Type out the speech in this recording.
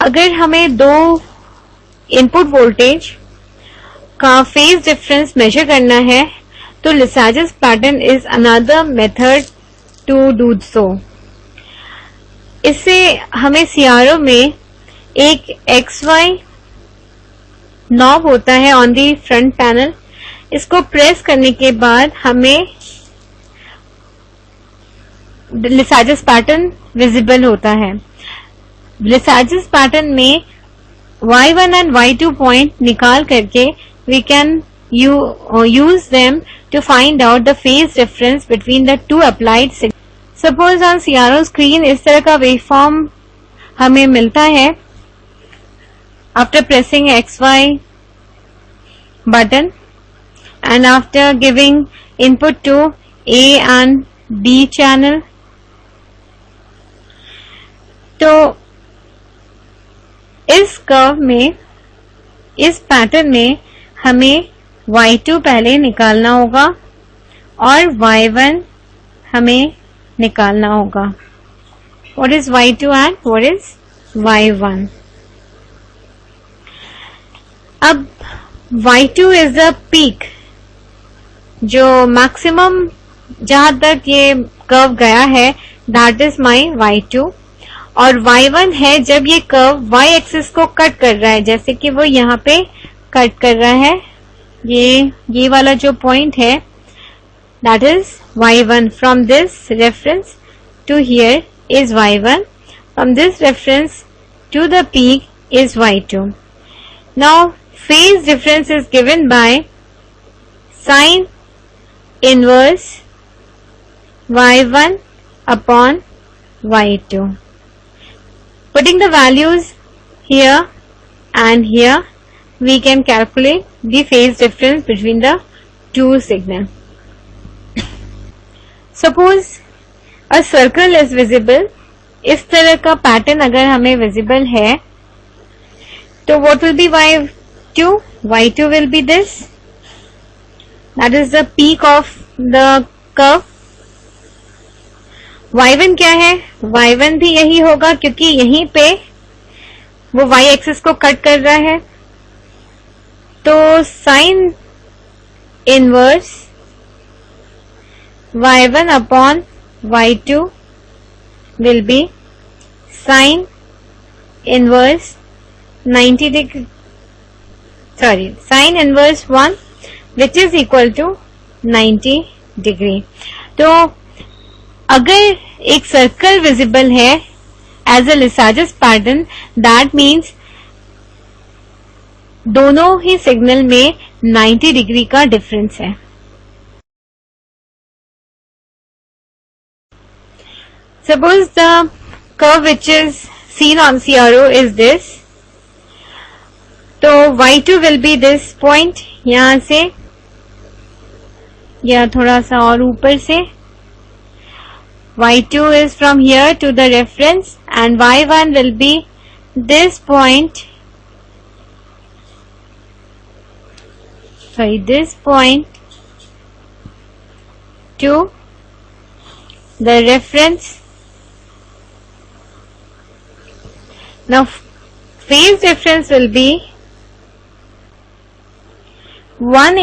अगर हमें दो इनपुट वोल्टेज का फेज डिफरेंस मेजर करना है तो Lissajous pattern is another method to do so. इससे हमें सीआरओ में एक XY नॉब होता है ऑन दी फ्रंट पैनल। इसको प्रेस करने के बाद हमें लिसाजस पैटर्न विजिबल होता है। लिसाजस पैटर्न में Y1 एंड Y2 पॉइंट निकाल करके we can use them to find out the phase difference between the two applied signals. Suppose on CRO screen इस तरह का waveform हमें मिलता है after pressing XY button and after giving input to A and B channel. तो इस curve में, इस पैटर्न में हमें Y2 पहले निकालना होगा और Y1 हमें निकालना होगा। What is Y2 and what is Y1? अब Y2 is the peak, जो मैक्सिमम जहां तक ये कर्व गया है, that is my Y2, और Y1 है जब ये कर्व Y एक्सिस को कट कर रहा है, जैसे कि वो यहाँ पे कट कर रहा है। ये वाला जो पॉइंट है that is Y1. From this reference to here is Y1. From this reference to the peak is Y2. Now phase difference is given by sine inverse Y1 upon Y2. Putting the values here and here, we can calculate the phase difference between the two signals. Suppose a circle is visible. इस तरह का pattern अगर हमें visible है तो what will be Y2? Y2 will be this. That is the peak of the curve. Y1 क्या है? Y1 भी यही होगा क्योंकि यहीं पे वो Y एक्सिस को कट कर रहा है। तो sine inverse Y1 upon Y2 will be sine inverse 90 degree, sorry, sine inverse 1 which is equal to 90 degree. तो अगर एक सर्कल विजिबल है as a Lissajous pattern, that means दोनों ही सिग्नल में 90 डिग्री का डिफरेंस है। Suppose the curve which is seen on CRO is this, तो Y2 will be this point, यहां से या थोड़ा सा और ऊपर से। Y2 is from here to the reference and Y1 will be this point, this point to the reference. Now phase difference will be 1